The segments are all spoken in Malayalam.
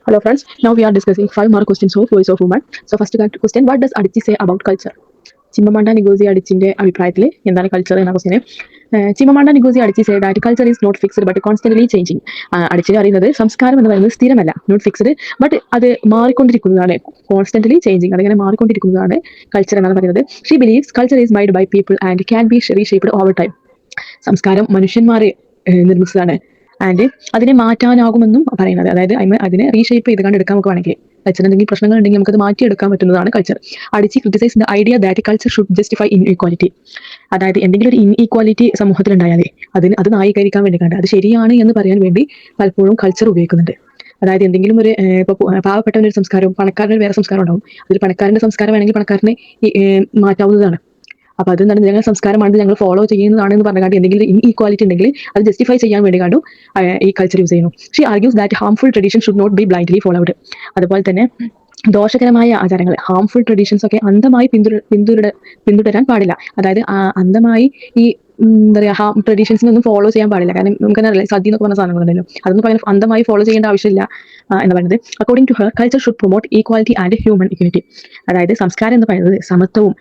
Hello friends, now we are discussing 5 more questions of Voice of Woman. So first question, what does Adichie say about culture? ചിമ്മമാണ്ട നിഗോസി അടിച്ചിന്റെ അഭിപ്രായത്തിൽ എന്താണ് കൾച്ചർ എന്ന question Chimamanda Ngozi Adichie say that culture is not fixed but constantly changing. അടിച്ചിന് അറിയുന്നത് സംസ്കാരം എന്ന് പറയുന്നത് സ്ഥിരമല്ല, നോട്ട് ഫിക്സ്ഡ്, ബട്ട് അത് മാറിക്കൊണ്ടിരിക്കുന്നതാണ്, കോൺസ്റ്റന്റ്ലി ചേഞ്ചിങ്, അതിങ്ങനെ മാറിക്കൊണ്ടിരിക്കുന്നതാണ് കൾച്ചർ എന്നാണ് പറയുന്നത്. She believes culture is made by people and can be reshaped over time. സംസ്കാരം മനുഷ്യന്മാരെ നിർമ്മിച്ചതാണ് ആൻഡ് അതിനെ മാറ്റാനാകുമെന്നും പറയുന്നത്. അതായത് അതിനെ റീഷേപ്പ് ചെയ്ത് കണ്ട് എടുക്കാൻ നമുക്ക് വേണമെങ്കിൽ കൾച്ചർ എന്തെങ്കിലും പ്രശ്നങ്ങൾ ഉണ്ടെങ്കിൽ നമുക്കത് മാറ്റിയെടുക്കാൻ പറ്റുന്നതാണ് കൾച്ചർ. അടിച്ച് criticise the idea that culture should justify inequality. അതായത് എന്തെങ്കിലും ഒരു ഇൻഇക്വാലിറ്റി സമൂഹത്തിലുണ്ടായാലേ അത് ന്യായീകരിക്കാൻ വേണ്ടി കണ്ട് അത് ശരിയാണ് എന്ന് പറയാൻ വേണ്ടി പലപ്പോഴും കൾച്ചർ ഉപയോഗിക്കുന്നുണ്ട്. അതായത് എന്തെങ്കിലും ഒരു ഇപ്പോൾ പാവപ്പെട്ടവൻ്റെ ഒരു സംസ്കാരവും പണക്കാരൻ്റെ വേറെ സംസ്കാരം ഉണ്ടാവും. അതിൽ പണക്കാരൻ്റെ സംസ്കാരം വേണമെങ്കിൽ പണക്കാരനെ മാറ്റാവുന്നതാണ്. അപ്പൊ അത് എന്താണ്, ഞങ്ങൾ സംസ്കാരമാണ്, ഞങ്ങൾ ഫോളോ ചെയ്യുന്നതാണെന്ന് പറഞ്ഞാൽ എന്തെങ്കിലും ഇൻഇക്വാലിറ്റി ഉണ്ടെങ്കിൽ അത് ജസ്റ്റിഫൈ ചെയ്യാൻ വേണ്ടി കണ്ടു ഈ കൾച്ചർ യൂസ് ചെയ്യുന്നു. She argues that harmful tradition should not be blindly followed. അതുപോലെ തന്നെ ദോഷകരമായ ആചാരങ്ങൾ, ഹാംഫുൾ ട്രഡീഷൻസ് ഒക്കെ അന്ധമായി പിന്തുടരാൻ പാടില്ല. അതായത് അന്ധമായി ഈ എന്താ പറയുക ട്രഡീഷൻസിനൊന്നും ഫോളോ ചെയ്യാൻ പാടില്ല. കാരണം നമുക്കറിയില്ല, സദ്യ എന്നൊക്കെ പറഞ്ഞ സാധനങ്ങളുണ്ടല്ലോ, അതൊന്നും അങ്ങനെ അന്ധമായി ഫോളോ ചെയ്യേണ്ട ആവശ്യമില്ല എന്ന് പറയുന്നത്. According to her culture should promote equality and human equanimity. അതായത് സംസ്കാരം എന്ന് പറയുന്നത് സമത്വവും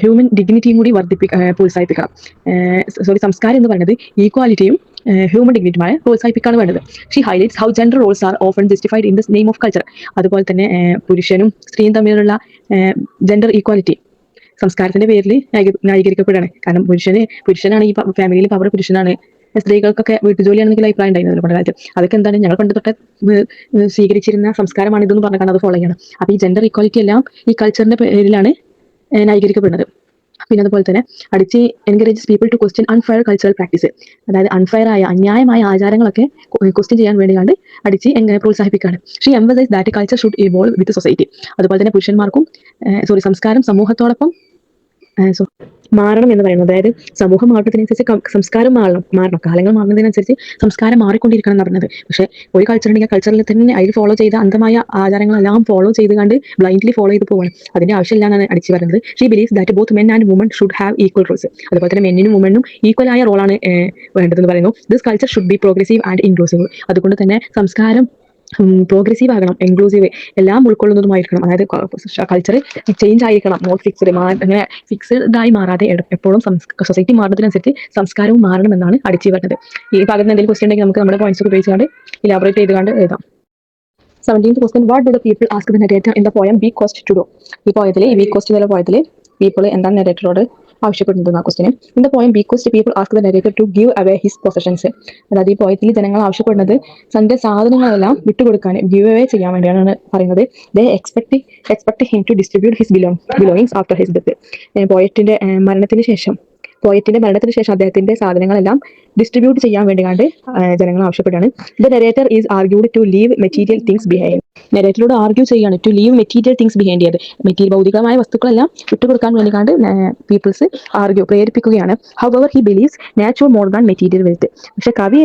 ഹ്യൂമൻ ഡിഗ്നിറ്റിയും കൂടി പ്രോത്സാഹിപ്പിക്കണം. സംസ്കാരം എന്ന് പറയുന്നത് ഈക്വാലിറ്റിയും ഹ്യൂമൻ ഡിഗ്നിറ്റിയുമായ പ്രോത്സാഹിപ്പിക്കാണ് വേണ്ടത്. She highlights how gender roles are often justified in the name of culture. അതുപോലെ തന്നെ പുരുഷനും സ്ത്രീയും തമ്മിലുള്ള ജെൻഡർ ഈക്വാലിറ്റി സംസ്കാരത്തിന്റെ പേരിൽ ന്യായീകരിക്കപ്പെടുകയാണ്. കാരണം പുരുഷനാണ് ഈ ഫാമിലിയിൽ പവർ, പുരുഷനാണ്. സ്ത്രീകൾക്കൊക്കെ വീട്ടുജോലിയാണെങ്കിൽ അഭിപ്രായം ഉണ്ടായിരുന്നല്ലോ പണ്ട് കാലത്ത്. അതൊക്കെ എന്താണ്, ഞങ്ങൾ പണ്ട് തൊട്ട് സ്വീകരിച്ചിരുന്ന സംസ്കാരമാണ് ഇതെന്ന് പറഞ്ഞാൽ അത് ഫോളോ ചെയ്യണം. അപ്പൊ ഈ ജെൻഡർ ഈക്വാലിറ്റി എല്ലാം ഈ കൾച്ചറിന്റെ പേരിലാണ് ന്യായീകരിക്കപ്പെടുന്നത്. പിന്നെ അതുപോലെ തന്നെ അടിച്ച് encourages people to question unfair cultural practice. അതായത് അൺഫെയർ ആയ അന്യായമായ ആചാരങ്ങളൊക്കെ ക്വസ്റ്റ്യൻ ചെയ്യാൻ വേണ്ടിയാണ് അടിച്ച് പ്രോത്സാഹിപ്പിക്കുകയാണ്. She emphasize that culture should evolve with society. അതുപോലെ തന്നെ പുരുഷന്മാർക്കും സംസ്കാരം സമൂഹത്തോടൊപ്പം മാറണം എന്ന് പറയുന്നത്. അതായത് സമൂഹം മാറുന്നതിനനുസരിച്ച് സംസ്കാരം മാറണം, കാലങ്ങൾ മാറുന്നതിനനുസരിച്ച് സംസ്കാരം മാറിക്കൊണ്ടിരിക്കണം എന്ന് പറയുന്നത്. പക്ഷെ ഒരു കൾച്ചർ ഉണ്ടെങ്കിൽ കൾച്ചറിൽ തന്നെ അതിൽ ഫോളോ ചെയ്ത അന്ധമായ ആചാരങ്ങളെല്ലാം ഫോളോ ചെയ്ത് കണ്ട് ബ്ലൈൻഡ്ലി ഫോളോ ചെയ്ത് പോകണം. അതിന്റെ ആവശ്യമില്ല എന്നാണ് അടിച്ചു പറയുന്നത്. She believes that both men and women should have equal roles. അതുപോലെ തന്നെ മെന്നിനും വുമനും ഈക്വൽ ആയ റോളാണ് വേണ്ടതെന്ന് പറയുന്നു. This culture should be progressive and inclusive. അതുകൊണ്ട് തന്നെ സംസ്കാരം പ്രോഗ്രസീവ് ആകണം, ഇൻക്ലൂസീവ്, എല്ലാം ഉൾക്കൊള്ളുന്നതുമായിരിക്കണം. അതായത് കൾച്ചർ ചേഞ്ച് ആയിരിക്കണം, നോട്ട് ഫിക്സ്ഡ്. അങ്ങനെ ഫിക്സ്ഡ് ആയി മാറാതെ എപ്പോഴും സൊസൈറ്റി മാറുന്നതിനനുസരിച്ച് സംസ്കാരവും മാറണം എന്നാണ് അടിച്ചു വരുന്നത്. ഈ ഭാഗത്ത് എന്തെങ്കിലും ക്വസ്റ്റ്യൻ ഉണ്ടെങ്കിൽ നമുക്ക് നമ്മുടെ പോയിന്റ്സ് ഉപയോഗിച്ചുകൊണ്ട് ഇലാബറേറ്റ് ചെയ്തുകൊണ്ട് എഴുതാം. 17th question, what do the people ask the narrator in the poem Weak Coast to do? ഈ പോയത്തിൽ, ഈ വീക്ക് കോസ്റ്റ് എന്നുള്ള പോയത്തിൽ പീപ്പിൾ എന്താണ് നെറേറ്ററോട് ആവശ്യപ്പെടുന്നത് ആ question. In the poem week coast people ask the narrator to give away his possessions. അതായത് ഈ പോയത്തിൽ ജനങ്ങൾ ആവശ്യപ്പെടുന്നത് തന്റെ സാധനങ്ങളെല്ലാം വിട്ടുകൊടുക്കാൻ, ഗിവ് അവേ ചെയ്യാൻ വേണ്ടിയാണ് പറയുന്നത്. They expect him to distribute his belongings after his death. പോയറ്റിന്റെ മരണത്തിന് ശേഷം അദ്ദേഹത്തിന്റെ സാധനങ്ങളെല്ലാം ഡിസ്ട്രിബ്യൂട്ട് ചെയ്യാൻ വേണ്ടിയാണ് ജനങ്ങൾ ആവശ്യപ്പെടുകയാണ്. The narrator is argued to leave material things behind. നെറേറ്ററോട് ആർഗ്യൂ ചെയ്യാണ് to leave material things behind. ചെയ്ത് ഭൗതികമായ വസ്തുക്കളെല്ലാം വിട്ടുകൊടുക്കാൻ വേണ്ടിക്കാണ്ട് പീപ്പിൾസ് പ്രേരിപ്പിക്കുകയാണ്. However he believes natural more than material wealth. പക്ഷെ കവി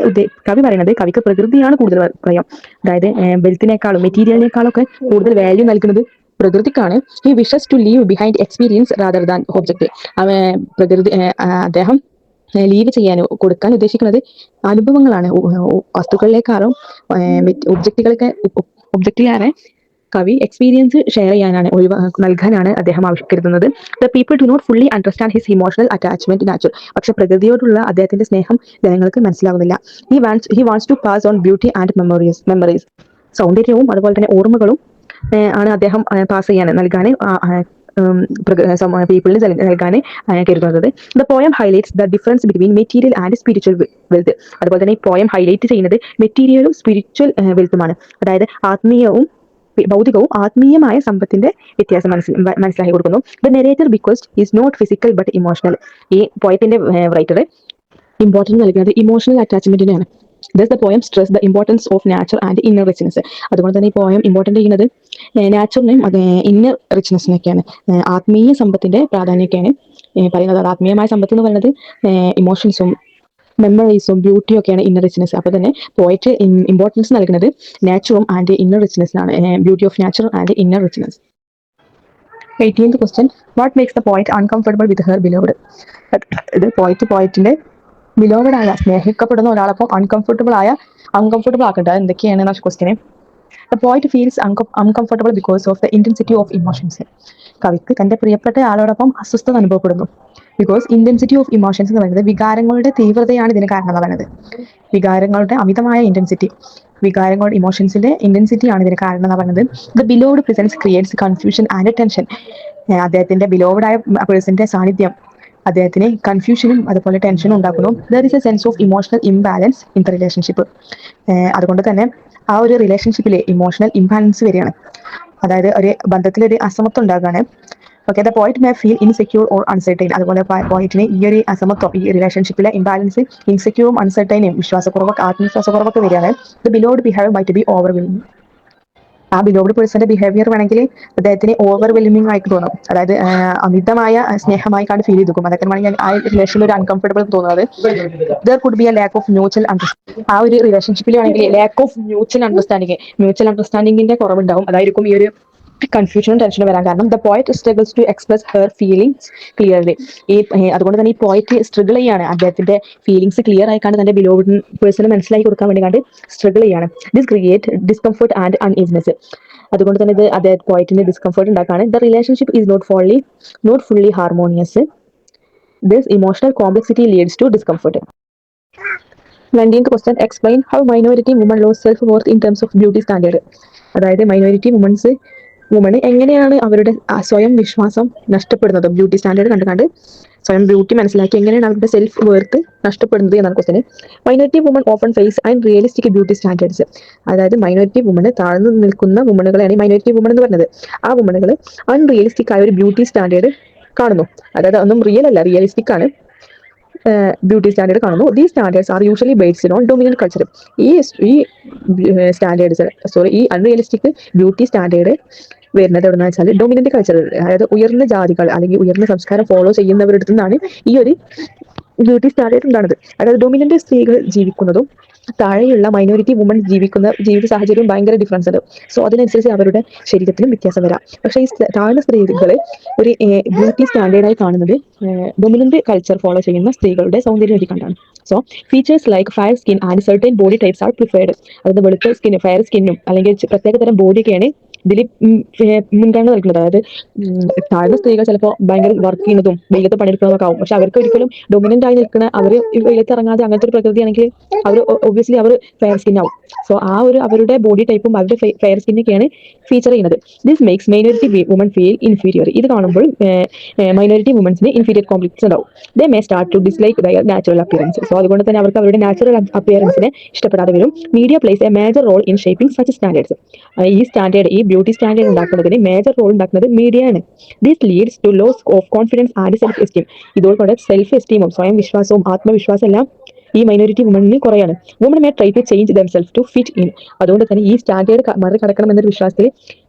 പറയുന്നത് കവിക്ക് പ്രകൃതിയാണ് കൂടുതൽ പറയാം. അതായത് വെൽത്തിനേക്കാളും മെറ്റീരിയലിനേക്കാളൊക്കെ കൂടുതൽ വാല്യൂ നൽകുന്നത് പ്രകൃതിക്കാണ്. He wishes to leave behind experience rather than object. അദ്ദേഹം ലീവ് ചെയ്യാൻ, കൊടുക്കാൻ ഉദ്ദേശിക്കുന്നത് അനുഭവങ്ങളാണ്. വസ്തുക്കളിലേക്കാളും ഒബ്ജക്റ്റിലേറെ കവി എക്സ്പീരിയൻസ് ഷെയർ ചെയ്യാനാണ്, നൽകാനാണ് അദ്ദേഹം കരുതുന്നത്. The people do not fully understand his emotional attachment natural. പക്ഷെ പ്രകൃതിയോടുള്ള അദ്ദേഹത്തിന്റെ സ്നേഹം ജനങ്ങൾക്ക് മനസ്സിലാകുന്നില്ല. He wants to pass on beauty and memories. സൗന്ദര്യവും അതുപോലെ തന്നെ ഓർമ്മകളും ആണ് അദ്ദേഹം പാസ് ചെയ്യാൻ, നൽകാൻ പീപ്പിളിന് നൽകാൻ കരുതുന്നത്. The poem highlights the difference between material and spiritual wealth. അതുപോലെ തന്നെ ഈ പോയം ഹൈലൈറ്റ് ചെയ്യുന്നത് മെറ്റീരിയലും സ്പിരിച്വൽ വെൽത്തുമാണ്. അതായത് ഭൗതികവും ആത്മീയമായ സമ്പത്തിന്റെ വ്യത്യാസം മനസ്സിലാക്കി കൊടുക്കുന്നു. The narrator because is not physical but emotional. ഈ പോയത്തിന്റെ റൈറ്റർ ഇമ്പോർട്ടൻസ് നൽകുന്നത് ഇമോഷണൽ അറ്റാച്ച്മെന്റിനാണ്. Thus the poem stress the importance of nature and inner richness. അതുകൊണ്ട് തന്നെ ഈ പോയം ഇമ്പോർട്ടൻ്റ് ചെയ്യുന്നത് നാച്ചുറിനെയും ഇന്നർ റിച്ച്നെസ്സിനൊക്കെയാണ്, ആത്മീയ സമ്പത്തിന്റെ പ്രാധാന്യമൊക്കെയാണ് പറയുന്നത്. ആത്മീയമായ സമ്പത്ത് എന്ന് പറയുന്നത് ഇമോഷൻസും മെമ്മറീസും ബ്യൂട്ടിയും ഒക്കെയാണ് ഇന്നർ റിച്ച്നെസ്. അപ്പോൾ തന്നെ പോയറ്റ് ഇമ്പോർട്ടൻസ് നൽകുന്നത് നാച്ചുറും ആൻഡ് ഇന്നർ റിച്ച്നെസ്സിനാണ്, beauty of nature and inner richness. 18th question, what makes the poet uncomfortable with her beloved? ഇത് പോയറ്റിന്റെ ബിലോവഡ് ആയ, സ്നേഹിക്കപ്പെടുന്ന ഒരാളപ്പം അൺകംഫർട്ടബിൾ ആക്കേണ്ടത് എന്തൊക്കെയാണ് question. The poet feels uncomfortable because of the intensity of emotions. കവിക്ക് തന്റെ പ്രിയപ്പെട്ട ആളോടൊപ്പം അസ്വസ്ഥത അനുഭവപ്പെടുന്നു. ബിക്കോസ് ഇന്റൻസിറ്റി ഓഫ് ഇമോഷൻസ് എന്ന് പറയുന്നത് വികാരങ്ങളുടെ തീവ്രതയാണ് ഇതിന് കാരണം എന്ന് പറയുന്നത്. വികാരങ്ങളുടെ അമിതമായ ഇന്റൻസിറ്റി, വികാരങ്ങളുടെ ഇമോഷൻസിന്റെ ഇന്റൻസിറ്റി ആണ് ഇതിന് കാരണം എന്ന് പറയുന്നത്. The beloved presence creates confusion and tension. അദ്ദേഹത്തിന്റെ ബിലോവ്ഡായ പേഴ്സന്റെ സാന്നിധ്യം അദ്ദേഹത്തിന് കൺഫ്യൂഷനും അതുപോലെ ടെൻഷനും ഉണ്ടാക്കുന്നു. There is a sense of emotional imbalance in the relationship. അതുകൊണ്ട് തന്നെ ആ ഒരു റിലേഷൻഷിപ്പിലെ ഇമോഷണൽ ഇംബാലൻസ് വരികയാണ്, അതായത് ഒരു ബന്ധത്തിലൊരു അസമത്വം ഉണ്ടാകുകയാണ്. Okay, the point may feel insecure or uncertain. അതുപോലെ പോയിന്റിന് ഈ ഒരു അസമത്വം, ഈ റിലേഷൻഷിപ്പിലെ ഇംബാലൻസ് ഇൻസെക്യൂറും അൺസർട്ടൈനും വിശ്വാസക്കുറവൊക്കെ ആത്മവിശ്വാസക്കുറവൊക്കെ വരികയാണ്. The beloved behave might be overwhelming. ആ ബിലോവ്ഡ് പേഴ്സന്റെ ബിഹേവിയർ വേണമെങ്കിൽ അദ്ദേഹത്തിന് ഓവർവെൽമിംഗ് ആയിട്ട് തോന്നും, അതായത് അമിതമായ സ്നേഹമായി കണ്ട് ഫീൽ ചെയ്തു. അതൊക്കെ വേണമെങ്കിൽ ആ റിലേഷനിൽ ഒരു അൺകംഫർട്ടബിൾ തോന്നുന്നത്. There could be a lack of mutual understanding. ആ ഒരു റിലേഷൻഷിപ്പിലാണെങ്കിൽ ലാക്ക് ഓഫ് മ്യൂച്വൽ അണ്ടർസ്റ്റാൻഡിങ്ങിന്റെ കുറവുണ്ടാവും. അതായിരിക്കും ഈ ഒരു കൺഫ്യൂഷനും ടെൻഷനും വരാൻ കാരണം. The poet struggles to express her feelings clearly. അതുകൊണ്ട് തന്നെ ഈ പോയിറ്റ് സ്ട്രഗിൾ ചെയ്യാണ്, അദ്ദേഹത്തിന്റെ ഫീലിംഗ്സ് ക്ലിയർ ആയിക്കാണ്ട് തന്റെ ബിലോവ്ഡ് പേഴ്സണ് മനസ്സിലാക്കി കൊടുക്കാൻ വേണ്ടി കണ്ട് സ്ട്രഗിൾ ചെയ്യാണ്. This create discomfort and uneasiness. അതുകൊണ്ട് തന്നെ ഇത് അദ്ദേഹം പോയിന്റിന് ഡിസ്കംഫർട്ട് ഉണ്ടാക്കാണ്. The relationship is not fully harmonious. This emotional complexity leads to discomfort. 19th question, explain how minority women lose self-worth in terms of beauty standard. അതായത് മൈനോറിറ്റി വുമൺ എങ്ങനെയാണ് അവരുടെ സ്വയം വിശ്വാസം നഷ്ടപ്പെടുന്നത്, ബ്യൂട്ടി സ്റ്റാൻഡേർഡ് കണ്ടുകൊണ്ട് സ്വയം ബ്യൂട്ടി മനസ്സിലാക്കി എങ്ങനെയാണ് അവരുടെ സെൽഫ് വേർത്ത് നഷ്ടപ്പെടുന്നത് എന്നാണ് question. Minority woman open face and realistic beauty standards. അതായത് മൈനോറിറ്റി വുമൺ താഴ്ന്നു നിൽക്കുന്ന വുമണുകളെയാണ് മൈനോറിറ്റി വുമൺ എന്ന് പറയുന്നത്. ആ വുമണുകൾ അൺറിയലിസ്റ്റിക് ആയ ഒരു ബ്യൂട്ടി സ്റ്റാൻഡേർഡ് കാണുന്നു, അതായത് ഒന്നും റിയൽ അല്ല, റിയലിസ്റ്റിക് ആണ് ബ്യൂട്ടി സ്റ്റാൻഡേർഡ് കാണുന്നു. These standards are usually based on dominant culture. ഈ സ്റ്റാൻഡേർഡ്സ് ഈ അൺറിയലിസ്റ്റിക് ബ്യൂട്ടി സ്റ്റാൻഡേർഡ് വരുന്നത് എവിടെ വെച്ചാൽ ഡൊമിനന്റ് കൾച്ചർ, അതായത് ഉയർന്ന ജാതികൾ അല്ലെങ്കിൽ ഉയർന്ന സംസ്കാരം ഫോളോ ചെയ്യുന്നവരുടെ നിന്നാണ് ഈ ഒരു ബ്യൂട്ടി സ്റ്റാൻഡേർഡ് ഉണ്ടാകുന്നത്. അതായത് ഡൊമിനന്റ് സ്ത്രീകൾ ജീവിക്കുന്നതും താഴെയുള്ള മൈനോറിറ്റി വുമൺ ജീവിക്കുന്ന ജീവിത സാഹചര്യവും ഭയങ്കര ഡിഫറൻസ് ഉണ്ട്. സോ അതിനനുസരിച്ച് അവരുടെ ശരീരത്തിലും വ്യത്യാസം വരാം. പക്ഷേ ഈ താഴ്ന്ന സ്ത്രീകളെ ഒരു ബ്യൂട്ടി സ്റ്റാൻഡേർഡായി കാണുന്നത് ഡൊമിനന്റ് കൾച്ചർ ഫോളോ ചെയ്യുന്ന സ്ത്രീകളുടെ സൗന്ദര്യം നോക്കിക്കൊണ്ടാണ്. So features like fair skin and certain body types are preferred. അതായത് വെളുത്ത സ്കിന്നും ഫയർ സ്കിന്നും അല്ലെങ്കിൽ പ്രത്യേക തരം ബോഡിയൊക്കെയാണ് ഇതിൽ മുൻഗണന നൽകുന്നത്. അതായത് താഴ്ന്ന സ്ത്രീകൾ ചിലപ്പോൾ ഭയങ്കര വർക്ക് ചെയ്യുന്നതും വെയിലത്ത് പണിയെടുക്കുന്നതൊക്കെ ആവും. പക്ഷെ അവർക്ക് ഒരിക്കലും ഡൊമിനന്റ് ആയി നിൽക്കുന്ന, അവർ വെയിലത്ത് ഇറങ്ങാതെ അങ്ങനത്തെ ഒരു പ്രകൃതിയാണെങ്കിൽ അവർ ഒബ്വിയസ്ലി അവർ ഫെയർ സ്കിൻ ആവും. സോ ആ ഒരു അവരുടെ ബോഡി ടൈപ്പും അവരുടെ ഫെയർ സ്കിന്നൊക്കെയാണ് ഫീച്ചർ ചെയ്യുന്നത്. This makes minority woman feel inferior. ഇത് കാണുമ്പോൾ മൈനോറിറ്റി വുമൻസിന് ഇൻഫീരിയർ കോംപ്ലക്സ് ഉണ്ടാവും. They may start to dislike their natural appearance. So അതുകൊണ്ട് തന്നെ അവർക്ക് അവരുടെ നാച്ചുറൽ അപ്പിയറൻസിനെ ഇഷ്ടപ്പെടാതെ വരും. Media plays a major role in shaping such standards. ഈ ബ്യൂട്ടി സ്റ്റാൻഡേർഡ് ഉണ്ടാക്കുന്നതിന് മേജർ റോൾ ഉണ്ടാക്കുന്നത് മീഡിയ ആണ്. This leads to loss of confidence and self esteem. ഇതോടെ സെൽഫ് എസ്റ്റീമും സ്വയം വിശ്വാസവും ആത്മവിശ്വാസം എല്ലാം ഈ മൈനോറിറ്റി വുമണിന് കുറയാണ്. Woman may try to change themselves to fit in. അതുകൊണ്ട് തന്നെ ഈ സ്റ്റാൻഡേർഡ് മറികടക്കണം എന്നൊരു വിശ്വാസത്തിൽ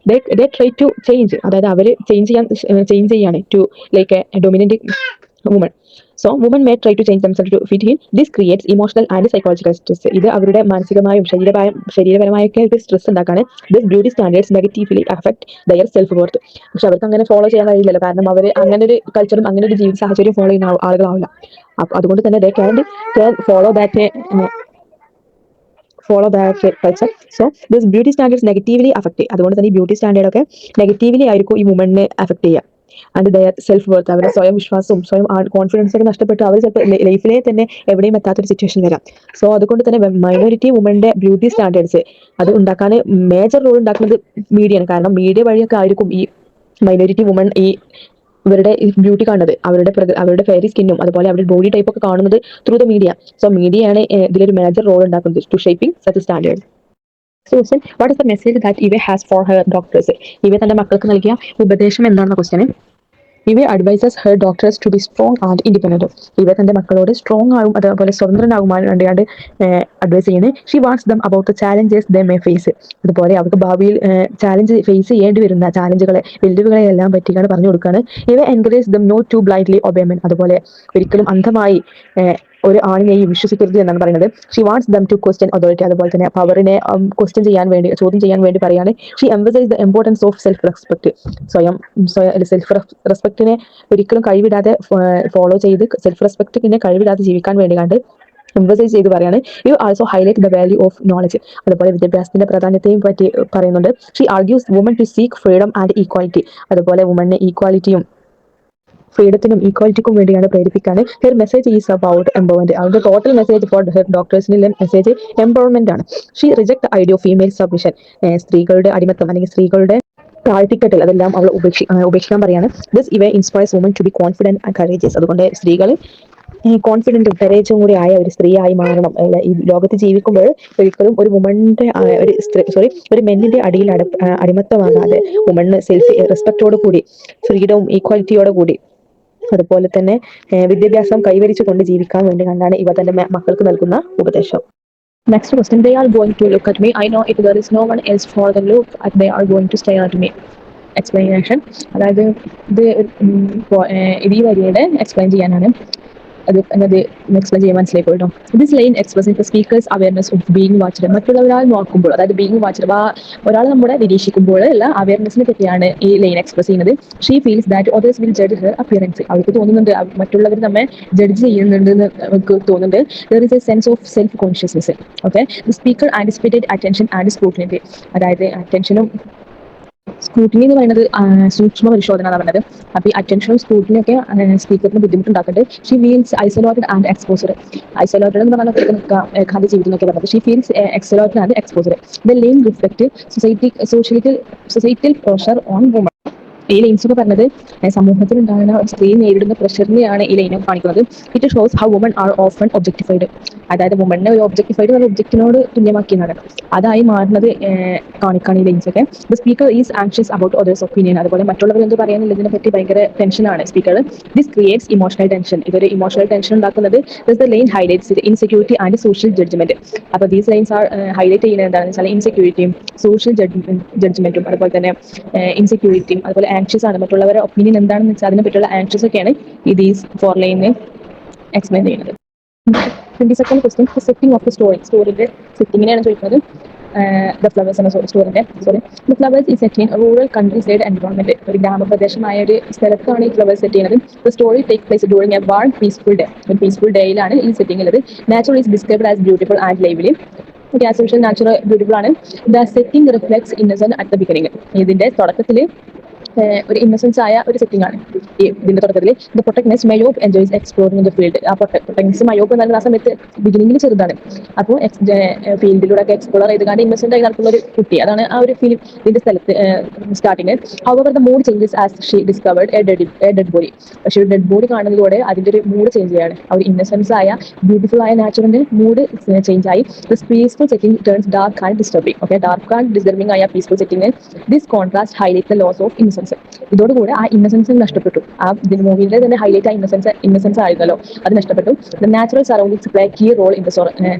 ദേ ട്രൈ ടു ചേഞ്ച്, അതായത് അവർ ചേഞ്ച് ചെയ്യാണ് to like a dominant woman. So woman may try to change themselves to fit in. This creates emotional and psychological stress. ഇത് അവരുടെ മാനസികമായും ശരീരപരമായൊക്കെ ഒരു സ്ട്രെസ് ഉണ്ടാക്കാണ്. This beauty standards negatively affect their self worth. പക്ഷെ അവർക്ക് അങ്ങനെ ഫോളോ ചെയ്യാൻ കഴിയില്ലല്ലോ, കാരണം അവർ അങ്ങനെ ഒരു കൾച്ചറും അങ്ങനെ ഒരു ജീവിത സാഹചര്യം ഫോളോ ചെയ്യുന്ന ആളുകളാവില്ല. അതുകൊണ്ട് തന്നെ they can follow that culture. So this beauty standards negatively affect. അതുകൊണ്ട് തന്നെ ഈ ബ്യൂട്ടി സ്റ്റാൻഡേർഡ് ഒക്കെ നെഗറ്റീവ്ലി ആയിരിക്കും ഈ വുമണിനെ അഫക്ട് ചെയ്യുക. ആൻഡ് ദയർ സെൽഫ് വർത്ത്, അവരുടെ സ്വയം വിശ്വാസവും സ്വയം കോൺഫിഡൻസ് ഒക്കെ നഷ്ടപ്പെട്ട് അവർ ചിലപ്പോൾ ലൈഫിലെ തന്നെ എവിടെയും എത്താത്തൊരു സിറ്റുവേഷൻ വരാം. സോ അതുകൊണ്ട് തന്നെ മൈനോറിറ്റി വുമന്റെ ബ്യൂട്ടി സ്റ്റാൻഡേർഡ്സ് അത് ഉണ്ടാക്കാൻ മേജർ റോൾ ഉണ്ടാക്കുന്നത് മീഡിയയാണ്. കാരണം മീഡിയ വഴിയൊക്കെ ആയിരിക്കും ഈ മൈനോറിറ്റി വുമൺ ഇവരുടെ ബ്യൂട്ടി കാണുന്നത്, അവരുടെ ഫെയറി സ്കിന്നും അതുപോലെ അവരുടെ ബോഡി ടൈപ്പ് ഒക്കെ കാണുന്നത് ത്രൂ ദ മീഡിയ. സോ മീഡിയയാണ് ഇതിലൊരു മേജർ റോൾ ഉണ്ടാക്കുന്നത് to shaping such standard. So what is the message that Eva has for her daughters? Eva തന്റെ മക്കൾക്ക് നൽകിയ ഉപദേശം എന്താണെന്ന question. Eva advises her daughters to be strong and independent. Eva തന്റെ മക്കളോട് സ്ട്രോങ് ആവും അതുപോലെ സ്വതന്ത്രനാകുവാൻ വേണ്ടിയാണ് അഡ്വൈസ് ചെയ്യുന്നത്. She wants them about the challenges they may face. അതുപോലെ അവർക്ക് ഭാവിയിൽ ചാലഞ്ച് ഫേസ് ചെയ്യേണ്ടി വരുന്ന ചാലഞ്ചുകളെ വെല്ലുവിളികളെ എല്ലാം പറ്റിയാണ് പറഞ്ഞു കൊടുക്കുകയാണ്. ഇവ encourage them not to blindly obey men. അതുപോലെ ഒരിക്കലും അന്ധമായി ഒരു ആണിനെയും വിശ്വസിക്കരുത് എന്നാണ് പറയുന്നത്. She wants them to question authority. അതുപോലെ തന്നെ പവറിനെ ചോദ്യം ചെയ്യാൻ വേണ്ടി പറയാണ്. She emphasise the importance of self respect. Self റെസ്പെക്റ്റിനെ ഒരിക്കലും കൈവിടാതെ ഫോളോ ചെയ്ത് സെൽഫ് റെസ്പെക്റ്റിനെ കൈവിടാതെ ജീവിക്കാൻ വേണ്ടി കണ്ട് എംഫസൈസ് ചെയ്ത് പറയാണ്. You also highlight the value of knowledge. അതുപോലെ വിദ്യാഭ്യാസത്തിന്റെ പ്രാധാന്യത്തെയും പറ്റി പറയുന്നുണ്ട്. She argues woman to seek freedom and equality. അതുപോലെ വുമണിനെ ഈക്വാലിറ്റിയും ഫ്രീഡത്തിനും ഈക്വാലിറ്റിക്കും വേണ്ടിയാണ് പ്രേരിപ്പിക്കാണ്. Her message is about empowerment. അവരുടെ ടോട്ടൽ മെസ്സേജ് ഫോർ ഹെർ ഡോക്ടേഴ്സിനുള്ള മെസ്സേജ് എംപവർമെന്റ് ആണ്. She reject idea of female submission. സ്ത്രീകളുടെ അടിമത്തം അല്ലെങ്കിൽ സ്ത്രീകളുടെ താഴ്ത്തിക്കെട്ടൽ അതെല്ലാം അവൾ ഉപേക്ഷിക്കാൻ പറയാണ്. This Eva inspires woman to be confident and courageous. അതുകൊണ്ട് സ്ത്രീകൾ കോൺഫിഡൻറ്റും കറേജും കൂടി ആയ ഒരു സ്ത്രീയായി മാറണം. ഈ ലോകത്ത് ജീവിക്കുമ്പോൾ ഒരിക്കലും ഒരു വുമണിന്റെ ഒരു മെന്നിന്റെ അടിയിൽ അടിമത്തമാകാതെ വുമണ് സെൽഫ് റെസ്പെക്റ്റോട് കൂടി ഫ്രീഡവും ഈക്വാലിറ്റിയോട് കൂടി അതുപോലെ തന്നെ വിദ്യാഭ്യാസം കൈവരിച്ചുകൊണ്ട് ജീവിക്കാൻ വേണ്ടി കണ്ടാണ് ഇവ തന്റെ മക്കൾക്ക് നൽകുന്ന ഉപദേശം. Next question. They are going to look at me. I know if there is no one else for them look at they are going to stare at me. Explanation. അതായത് ഇത് ഇത് ഈ വരിയുടെ എക്സ്പ്ലെയിൻ ചെയ്യാനാണ്. അത് എന്നത് എക്സ്പ്ലെയിൻ ചെയ്യാൻ മനസ്സിലായി പോയിട്ടോ. This line expressing the speaker's awareness of being watched. മറ്റുള്ളവരാൽ നോക്കുമ്പോൾ, അതായത് ബീയിങ് വാച്ച്ഡ്, ഒരാൾ നമ്മുടെ നിരീക്ഷിക്കുമ്പോൾ ഉള്ള അവയർനെസ്സിനെ പറ്റിയാണ് ഈ ലൈൻ എക്സ്പ്രസ് ചെയ്യുന്നത്. She feels that others will judge her appearance. അവർക്ക് തോന്നുന്നുണ്ട് മറ്റുള്ളവർ നമ്മെ ജഡ്ജ് ചെയ്യുന്നുണ്ട് എന്ന് അവർക്ക് തോന്നുന്നുണ്ട്. there is a sense of self consciousness. Okay, the speaker anticipated attention and scrutiny. അതായത് അറ്റൻഷനും സ്ക്രൂട്ടിനി എന്ന് പറയുന്നത് സൂക്ഷ്മ പരിശോധന എന്നാണ് പറയുന്നത്. അപ്പോൾ ഈ അറ്റൻഷനും സ്ക്രൂട്ടിനും ഒക്കെ സ്പീക്കറിന് ബുദ്ധിമുട്ടുണ്ടാക്കുന്നുണ്ട്. She feels isolated and exposed. Isolated എന്ന് പറഞ്ഞാൽ ഏകാന്ത ജീവിതം എന്നൊക്കെ പറയുന്നത്. She feels exalted and exposed. The lane reflect societal pressure on woman. ഈ ലൈൻസ് ഒക്കെ പറഞ്ഞത് സമൂഹത്തിൽ ഉണ്ടാകുന്ന സ്ത്രീ നേരിടുന്ന പ്രഷറിനെയാണ് ഈ ലൈൻ കാണിക്കുന്നത്. It shows how woman are often ഒബ്ജക്ടിഫൈഡ്. അതായത് വുമണിനെ ഒരു ഒബ്ജക്ടിഫൈഡ് എന്ന ഒബ്ജക്റ്റിനോട് തുല്യമാക്കിയെന്നാണ് അതായി മാറുന്നത് കാണിക്കാണ് ഈ ലൈൻസ് ഒക്കെ. The speaker is anxious about others opinion. അതുപോലെ മറ്റുള്ളവർ എന്ത് പറയാനുള്ളതിനെ പറ്റി ഭയങ്കര ടെൻഷനാണ് speaker. This creates emotional tension. ഇതൊരു ഇമോഷണൽ ടെൻഷൻ ഉണ്ടാക്കുന്നത്. The line highlights insecurity and social judgment. അപ്പോൾ ദീസ് ലൈൻസ് ആർ ഹൈലൈറ്റ് ചെയ്യുന്നത് എന്താണെന്ന് വെച്ചാൽ ഇൻസെക്യൂരിറ്റിയും സോഷ്യൽ ജഡ്ജ്മെന്റും അതുപോലെ തന്നെ ഇൻസെക്യൂരിറ്റിയും അതുപോലെ ആൻഷ്യസ് ആണ്. മറ്റുള്ളവരുടെ ഒപ്പീനിയൻ എന്താണെന്ന് വെച്ചാൽ അതിനെ പറ്റിയുള്ള ആൻഷ്യസ് ഒക്കെയാണ് ഈ ദീസ് ഫോർ ലൈനിൽ എക്സ്പ്ലെയിൻ ചെയ്യുന്നത്. 22nd question. Setting of the story. സ്റ്റോറിന്റെ സെറ്റിങ്ങിനെയാണ് ചോദിക്കുന്നത്. ദ ഫ്ലവേഴ്സ് എന്ന സ്റ്റോറിന്റെ the flowers is set in rural countryside environment. ഒരു ഗ്രാമപ്രദേശമായ ഒരു സ്ഥലത്താണ് ഈ ഫ്ലവേഴ്സ് സെറ്റ് ചെയ്യുന്നത്. The story take place during a warm peaceful day. ഒരു പീസ്ഫുൾ ഡേയിലാണ് ഈ സെറ്റിംഗ് ഉള്ളത്. Natural is described as beautiful and lively. As usual natural beautiful ആണ്. The setting reflects innocent at the beginning. ഇതിന്റെ തുടക്കത്തിൽ ഒരു ഇന്നസെൻസ് ആയ ഒരു സെറ്റിംഗ് ആണ് ഇതിന്റെ തുടക്കത്തിൽ. The protagonist Myop enjoys exploring in the field. ആ പ്രൊട്ടക്ടനസ് മയോബ് എന്നുള്ള ആ സമയത്ത് ബിഗിനിങ്ങിൽ ചെറുതാണ്. അപ്പോൾ ഫീൽഡിലൂടെ ഒക്കെ എക്സ്പ്ലോർ ചെയ്ത് കാണാൻ ഇന്നസെന്റ് ആയി നടക്കുന്ന ഒരു കുട്ടി. അതാണ് ആ ഒരു ഫിലിം ഇതിന്റെ സ്ഥലത്ത് starting. However the mood changes as she discovered A dead body. പക്ഷെ ഒരു ഡെഡ് ബോഡി കാണുന്നതോടെ അതിന്റെ ഒരു മൂഡ് ചേഞ്ച് ചെയ്യാണ്. ആ ഒരു ഇന്നസെൻസ് ആയ ബ്യൂട്ടിഫുൾ ആയ നാച്ചുറലിന്റെ മൂഡ് ചേഞ്ച് ആയി. This peaceful setting turns dark and disturbing. Okay, dark and disturbing ആയ peaceful setting. This contrast highlight the loss of innocence. ഇതോടുകൂടെ ആ ഇന്നസെൻസ് നഷ്ടപ്പെട്ടു. ആ മൂവിയുടെ തന്നെ ഹൈലൈറ്റ് ആ ഇന്നസെൻസ് ആയിരുന്നല്ലോ, അത് നഷ്ടപ്പെട്ടു. The natural surroundings play key role in the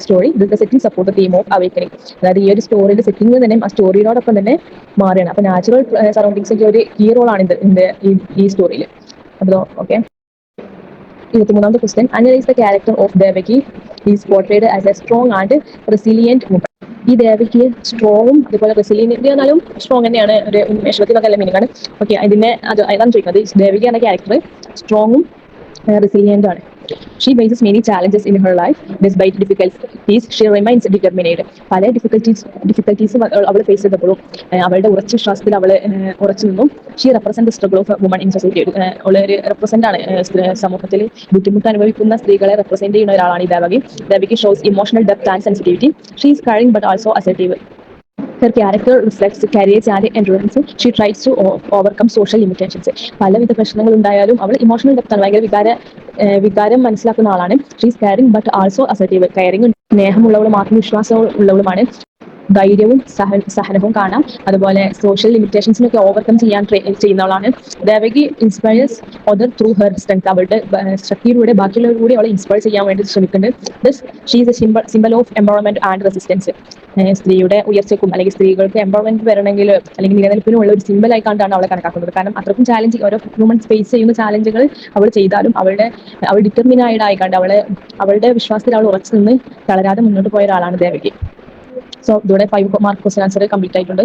story. The setting support the theme of awakening. അതായത് ഈ ഒരു സ്റ്റോറിയുടെ സെറ്റിംഗ് തന്നെ ആ സ്റ്റോറിയോടൊപ്പം തന്നെ മാറുകയാണ്. അപ്പൊ നാച്ചുറൽ സറൗണ്ടിങ്സിന്റെ ഒരു കീ റോൾ ആണ് ഈ സ്റ്റോറിയിൽ. അപ്പോൾ ഓക്കെ. 23ാമത്തെ question. Analyse the character of Devaki. Is portrayed as a strong and resilient woman. ഈ ദേവകി സ്ട്രോങ്ങും അതുപോലെ റെസിലിയന്റ് എന്നാലും സ്ട്രോങ് തന്നെയാണ്. ഒരു ഉന്മേഷത്തിൽ നല്ല മീനിങ് ആണ്. ഓക്കെ, അതാണ് ചോദിക്കുന്നത്. ദേവകി എന്ന ക്യാരക്ടർ സ്ട്രോങ്ങും റെസിലിയന്റ് ആണ്. She faces many challenges in her life. Despite difficulties, she remains determined. പല ഡിഫിക്കൽട്ടീസും അവൾ ഫേസ് ചെയ്തപ്പോഴും അവളുടെ ഉറച്ച വിശ്വാസത്തിൽ അവൾ ഉറച്ചു നിന്നു. She represent the struggle of woman in society. അവൾ ഒരു റെപ്രസെന്റ് ആണ് സമൂഹത്തിൽ ബുദ്ധിമുട്ട് അനുഭവിക്കുന്ന സ്ത്രീകളെ റെപ്രസെന്റ് ചെയ്യുന്ന ഒരാളാണ് ഈ Devaki. Devaki shows emotional depth and sensitivity. She is caring but also assertive. Her character reflects courage and endurance. She tries to overcome social limitations. പലവിധ പ്രശ്നങ്ങൾ ഉണ്ടായാലും അവൾ ഇമോഷണൽ ഡെപ്ത് ആണ്, ഭയങ്കര വികാരം മനസ്സിലാക്കുന്ന ആളാണ്. She is caring but also assertive. Caring, സ്നേഹമുള്ളവളും ആത്മവിശ്വാസം ഉള്ളവളുമാണ്. ധൈര്യവും സഹനവും കാണാം. അതുപോലെ സോഷ്യൽ ലിമിറ്റേഷൻസിനൊക്കെ ഓവർകം ചെയ്യുന്നവളാണ്. Devaki inspires other through her strength. അവളുടെ ശക്തിയിലൂടെ ബാക്കിയുള്ളവർ കൂടി അവളെ ഇൻസ്പയർ ചെയ്യാൻ വേണ്ടി ശ്രമിക്കുന്നുണ്ട്. This she is a symbol of empowerment and resistance. സ്ത്രീയുടെ ഉയർച്ചയ്ക്കും അല്ലെങ്കിൽ സ്ത്രീകൾക്ക് എംപവർമെന്റ് വരണമെങ്കിൽ അല്ലെങ്കിൽ നിലനിൽപ്പിനും ഉള്ള ഒരു സിംബലായി കണ്ടാണ് അവളെ കണക്കാക്കുന്നത്. കാരണം അത്രക്കും ചാലഞ്ച് ഓരോ ഹ്യൂമൻസ് ഫേസ് ചെയ്യുന്ന ചാലഞ്ചുകൾ അവൾ ചെയ്താലും അവൾ ഡിറ്റർമിനൈഡ് ആയിക്കാണ്ട് അവളുടെ വിശ്വാസത്തിൽ അവൾ ഉറച്ചു നിന്ന് തളരാതെ മുന്നോട്ട് പോയ ഒരാളാണ് ദേവകി. സോ ഇതോടെ 5 മാർക്ക് ക്വസ്റ്റ്യൻ ആൻസർ കംപ്ലീറ്റ് ആയിട്ടുണ്ട്.